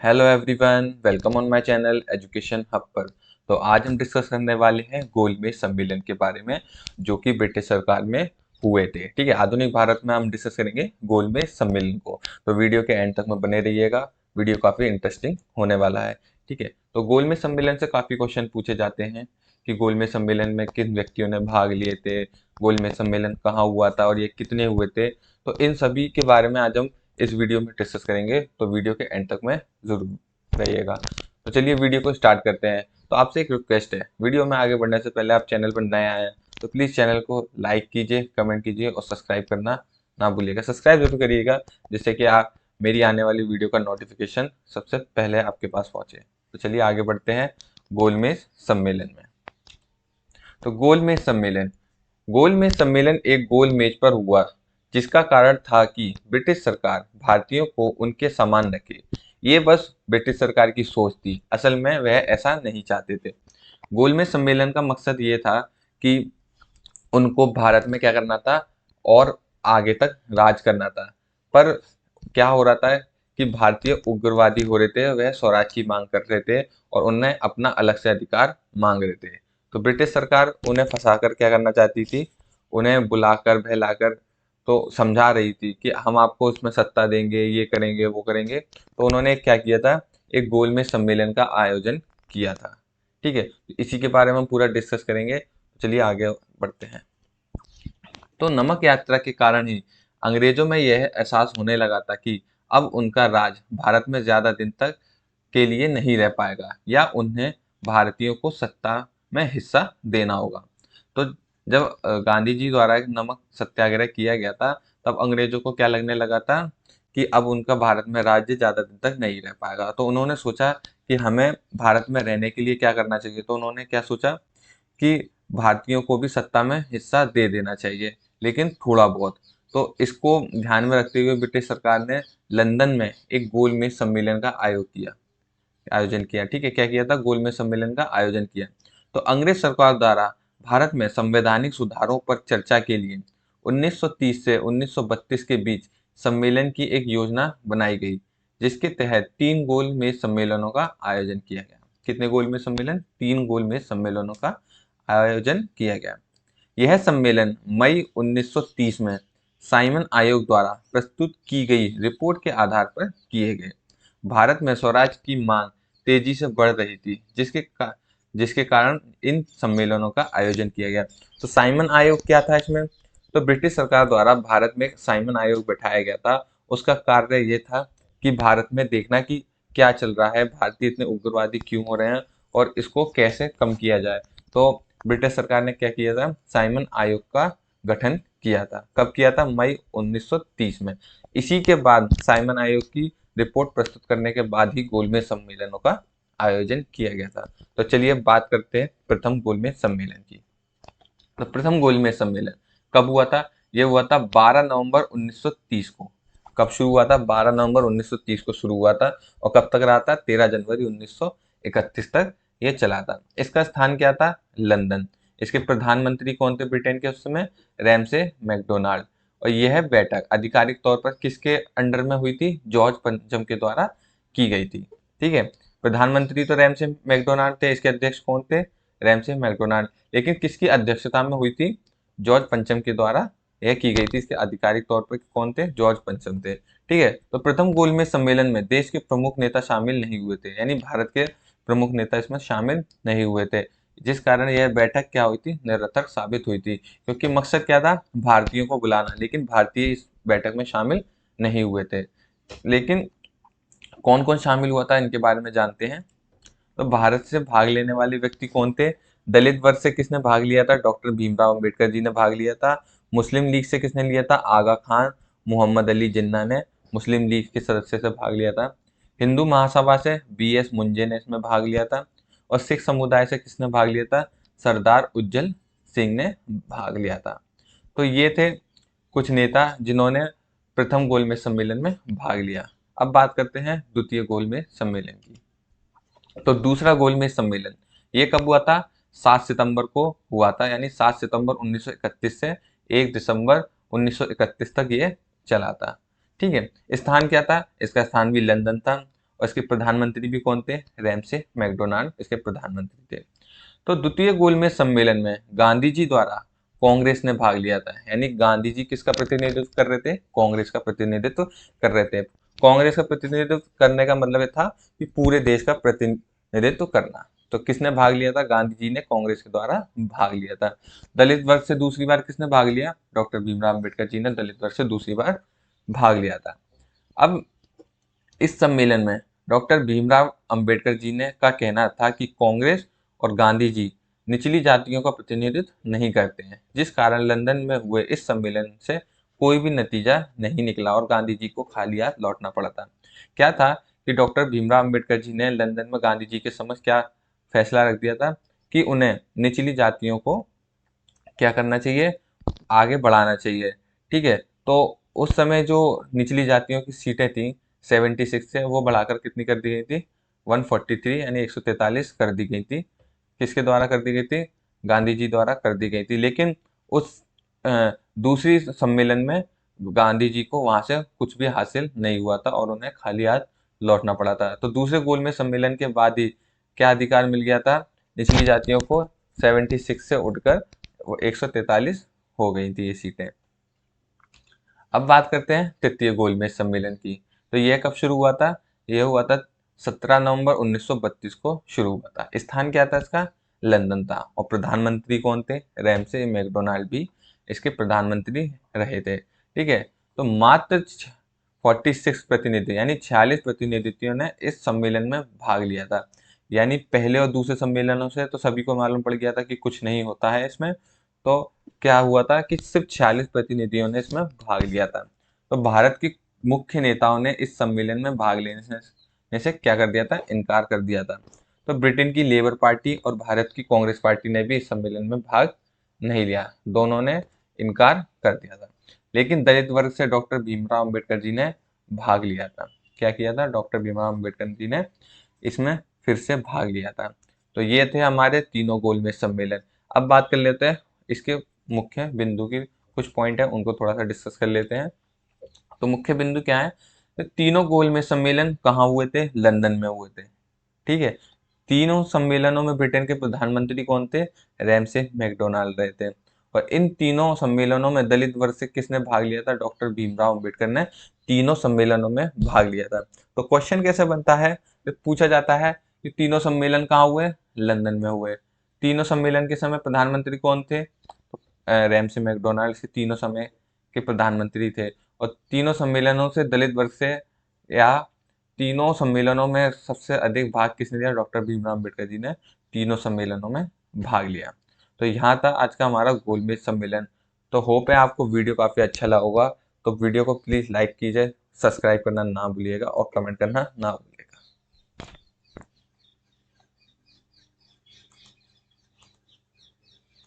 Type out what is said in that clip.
Hello everyone, welcome on my channel education hub पर। तो आज हम डिस्कस करने वाले हैं गोलमेज सम्मेलन के बारे में, जो कि ब्रिटिश सरकार में हुए थे। ठीक है, आधुनिक भारत में हम डिस्कस करेंगे गोलमेज सम्मेलन को। तो वीडियो के एंड तक में बने रहिएगा, वीडियो काफ़ी इंटरेस्टिंग होने वाला है। ठीक है, तो गोलमेज सम्मेलन से काफ़ी क्वेश्चन पूछे जाते हैं कि गोलमेज सम्मेलन में किन व्यक्तियों ने भाग लिए थे, गोलमेज सम्मेलन कहाँ हुआ था और ये कितने हुए थे। तो इन सभी के बारे में आज हम इस वीडियो में डिस्कस करेंगे, तो वीडियो के एंड तक में जरूर रहिएगा। तो चलिए वीडियो को स्टार्ट करते हैं। तो आपसे एक रिक्वेस्ट है, वीडियो में आगे बढ़ने से पहले आप चैनल पर नए आए हैं तो प्लीज़ चैनल को लाइक कीजिए, कमेंट कीजिए और सब्सक्राइब करना ना भूलिएगा। सब्सक्राइब जरूर करिएगा जिससे कि आप मेरी आने वाली वीडियो का नोटिफिकेशन सबसे पहले आपके पास पहुंचे। तो चलिए आगे बढ़ते हैं गोलमेज सम्मेलन में। तो गोलमेज सम्मेलन एक गोल मेज पर हुआ, जिसका कारण था कि ब्रिटिश सरकार भारतीयों को उनके समान रखे। ये बस ब्रिटिश सरकार की सोच थी, असल में वह ऐसा नहीं चाहते थे। गोलमेज सम्मेलन का मकसद ये था कि उनको भारत में क्या करना था और आगे तक राज करना था। पर क्या हो रहा था कि भारतीय उग्रवादी हो रहे थे, वह स्वराज की मांग कर रहे थे और उन्हें अपना अलग से अधिकार मांग रहे थे। तो ब्रिटिश सरकार उन्हें फंसाकर क्या करना चाहती थी, उन्हें बुलाकर बहलाकर तो समझा रही थी कि हम आपको उसमें सत्ता देंगे, ये करेंगे वो करेंगे। तो उन्होंने क्या किया था, एक गोलमेज सम्मेलन का आयोजन किया था। ठीक है, इसी के बारे में हम पूरा डिस्कस करेंगे। चलिए आगे बढ़ते हैं। तो नमक यात्रा के कारण ही अंग्रेजों में यह एहसास होने लगा था कि अब उनका राज भारत में ज्यादा दिन तक के लिए नहीं रह पाएगा या उन्हें भारतीयों को सत्ता में हिस्सा देना होगा। तो जब गांधी जी द्वारा एक नमक सत्याग्रह किया गया था, तब अंग्रेजों को क्या लगने लगा था कि अब उनका भारत में राज्य ज्यादा दिन तक नहीं रह पाएगा। तो उन्होंने सोचा कि हमें भारत में रहने के लिए क्या करना चाहिए। तो उन्होंने क्या सोचा कि भारतीयों को भी सत्ता में हिस्सा दे देना चाहिए, लेकिन थोड़ा बहुत। तो इसको ध्यान में रखते हुए ब्रिटिश सरकार ने लंदन में एक गोलमेज सम्मेलन का आयोजन किया। ठीक है, क्या किया था, गोलमेज सम्मेलन का आयोजन किया। तो अंग्रेज सरकार द्वारा भारत में संवैधानिक सुधारों पर चर्चा के लिए 1930 से 1932 के बीच सम्मेलन की एक योजना बनाई गई, जिसके तहत 3 गोलमेज सम्मेलनों का आयोजन किया गया। कितने गोलमेज सम्मेलन? 3 गोलमेज सम्मेलनों का आयोजन किया गया। यह सम्मेलन मई 1930 में साइमन आयोग द्वारा प्रस्तुत की गई रिपोर्ट के आधार पर किए गए। भारत में स्वराज की मांग तेजी से बढ़ रही थी, जिसके कारण इन सम्मेलनों का आयोजन किया गया। तो साइमन आयोग क्या था इसमें? तो ब्रिटिश सरकार द्वारा भारत में एक साइमन आयोग बैठाया गया था। उसका कार्य ये था कि भारत में देखना कि क्या चल रहा है, भारतीय इतने उग्रवादी क्यों हो रहे हैं और इसको कैसे कम किया जाए। तो ब्रिटिश सरकार ने क्या किया था, साइमन आयोग का गठन किया था। कब किया था? मई 1930 में। इसी के बाद साइमन आयोग की रिपोर्ट प्रस्तुत करने के बाद ही गोलमेज सम्मेलनों का आयोजन किया गया था। तो चलिए बात करते हैं प्रथम गोलमेज सम्मेलन की। तो प्रथम गोलमेज सम्मेलन कब हुआ था? ये हुआ था 12 नवंबर 1930 को। कब शुरू हुआ था? 12 नवंबर 1930 को शुरू हुआ था और कब तक रहा था? 13 जनवरी 1931 तक ये चला था। इसका स्थान क्या था? लंदन। इसके प्रधानमंत्री कौन थे ब्रिटेन के उस समय? Ramsay MacDonald. और यह बैठक आधिकारिक तौर पर किसके अंडर में हुई थी? जॉर्ज पंचम के द्वारा की गई थी। ठीक है, प्रधानमंत्री तो रैमसे मैकडोनाल्ड थे, इसके अध्यक्ष कौन थे? Ramsay MacDonald. लेकिन किसकी अध्यक्षता में हुई थी? जॉर्ज पंचम के द्वारा यह की गई थी। इसके आधिकारिक तौर पर कौन थे? जॉर्ज पंचम थे। ठीक है, तो प्रथम गोलमेज सम्मेलन में देश के प्रमुख नेता शामिल नहीं हुए थे, यानी भारत के प्रमुख नेता इसमें शामिल नहीं हुए थे, जिस कारण यह बैठक क्या हुई थी? निरर्थक साबित हुई थी, क्योंकि मकसद क्या था? भारतीयों को बुलाना, लेकिन भारतीय इस बैठक में शामिल नहीं हुए थे। लेकिन कौन कौन शामिल हुआ था इनके बारे में जानते हैं। तो भारत से भाग लेने वाले व्यक्ति कौन थे? दलित वर्ग से किसने भाग लिया था? डॉक्टर भीमराव अंबेडकर जी ने भाग लिया था। मुस्लिम लीग से किसने लिया था? आगा खान मोहम्मद अली जिन्ना ने मुस्लिम लीग के सदस्य से भाग लिया था। हिंदू महासभा से बीएस मुंजे ने इसमें भाग लिया था। और सिख समुदाय से किसने भाग लिया था? सरदार उज्जल सिंह ने भाग लिया था। तो ये थे कुछ नेता जिन्होंने प्रथम गोलमेज सम्मेलन में भाग लिया। अब बात करते हैं द्वितीय गोलमेज सम्मेलन की। तो दूसरा गोलमेज सम्मेलन ये कब हुआ था? 7 सितंबर को हुआ था, यानी 7 सितंबर 1931 से 1 दिसंबर 1931 तक ये चला था। ठीक है, स्थान क्या था? इसका स्थान भी लंदन था और इसके प्रधानमंत्री भी कौन थे? रैमसे मैकडोनाल्ड इसके प्रधानमंत्री थे। तो द्वितीय गोलमेज सम्मेलन में गांधी जी द्वारा कांग्रेस ने भाग लिया था, यानी गांधी जी किसका प्रतिनिधित्व कर रहे थे? कांग्रेस का प्रतिनिधित्व कर रहे थे। कांग्रेस का प्रतिनिधित्व करने का मतलब ये था कि पूरे देश का प्रतिनिधित्व करना। तो किसने भाग लिया था? गांधी जी ने कांग्रेस के द्वारा भाग लिया था। दलित वर्ग से दूसरी बार किसने भाग लिया? डॉक्टर भीमराव अम्बेडकर जी ने दलित वर्ग से दूसरी बार भाग लिया था। अब इस सम्मेलन में डॉक्टर भीमराव अंबेडकर जी ने का कहना था कि कांग्रेस और गांधी जी निचली जातियों का प्रतिनिधित्व नहीं करते हैं, जिस कारण लंदन में हुए इस सम्मेलन से कोई भी नतीजा नहीं निकला और गांधी जी को खाली हाथ लौटना पड़ा था। क्या था कि डॉक्टर भीमराव अंबेडकर जी ने लंदन में गांधी जी के समक्ष क्या फैसला रख दिया था कि उन्हें निचली जातियों को क्या करना चाहिए? आगे बढ़ाना चाहिए। ठीक है, तो उस समय जो निचली जातियों की सीटें थी 76 से वो बढ़ाकर कितनी कर दी गई थी? 143 यानी 143 कर दी गई थी। किसके द्वारा कर दी गई थी? गांधी जी द्वारा कर दी गई थी। लेकिन उस दूसरी सम्मेलन में गांधी जी को वहां से कुछ भी हासिल नहीं हुआ था और उन्हें खाली हाथ लौटना पड़ा था। तो दूसरे गोलमेज सम्मेलन के बाद ही क्या अधिकार मिल गया था? निचली जातियों को 76 से उठकर 143 हो गई थी ये सीटें। अब बात करते हैं तृतीय गोलमेज सम्मेलन की। तो यह कब शुरू हुआ था? यह हुआ था 17 नवंबर 1932 को शुरू हुआ था। स्थान क्या था इसका? लंदन था। और प्रधानमंत्री कौन थे? रैमसे मैकडोनाल्ड भी इसके प्रधानमंत्री रहे थे। ठीक है, तो मात्र 46 प्रतिनिधि यानी 46 प्रतिनिधियों ने इस सम्मेलन में भाग लिया था। यानी पहले और दूसरे सम्मेलनों से तो सभी को मालूम पड़ गया था कि कुछ नहीं होता है इसमें। तो क्या हुआ था कि सिर्फ 46 प्रतिनिधियों ने इसमें भाग लिया था। तो भारत की मुख्य नेताओं ने इस सम्मेलन में भाग लेने से क्या कर दिया था? इनकार कर दिया था। तो ब्रिटेन की लेबर पार्टी और भारत की कांग्रेस पार्टी ने भी इस सम्मेलन में भाग नहीं लिया, दोनों ने इनकार कर दिया था। लेकिन दलित वर्ग से डॉक्टर भीमराव अंबेडकर जी ने भाग लिया था। क्या किया था? डॉक्टर भीमराव अंबेडकर जी ने इसमें फिर से भाग लिया था। तो ये थे हमारे तीनों गोलमेज सम्मेलन। अब बात कर लेते हैं इसके मुख्य बिंदु की, कुछ पॉइंट है उनको थोड़ा सा डिस्कस कर लेते हैं। तो मुख्य बिंदु क्या है? तो तीनों गोलमेज सम्मेलन कहाँ हुए थे? लंदन में हुए थे। ठीक है, तीनों सम्मेलनों में ब्रिटेन के प्रधानमंत्री कौन थे? रैमसे मैकडोनाल्ड रहे थे। और इन तीनों सम्मेलनों में दलित वर्ग से किसने भाग लिया था? डॉक्टर भीमराव अंबेडकर ने तीनों सम्मेलनों में भाग लिया था। तो क्वेश्चन कैसे बनता है? तो पूछा जाता है कि तीनों सम्मेलन कहाँ हुए? लंदन में हुए। तीनों सम्मेलन के समय प्रधानमंत्री कौन थे? तो रैमसे मैकडोनाल्ड के तीनों समय के प्रधानमंत्री थे। और तीनों सम्मेलनों से दलित वर्ग से या तीनों सम्मेलनों में सबसे अधिक भाग किसने लिया? डॉक्टर भीमराव अम्बेडकर जी ने तीनों सम्मेलनों में भाग लिया। तो यहाँ था आज का हमारा गोलमेज सम्मेलन। तो होप है आपको वीडियो काफ़ी अच्छा लगा होगा। तो वीडियो को प्लीज़ लाइक कीजिए, सब्सक्राइब करना ना भूलिएगा और कमेंट करना ना भूलिएगा।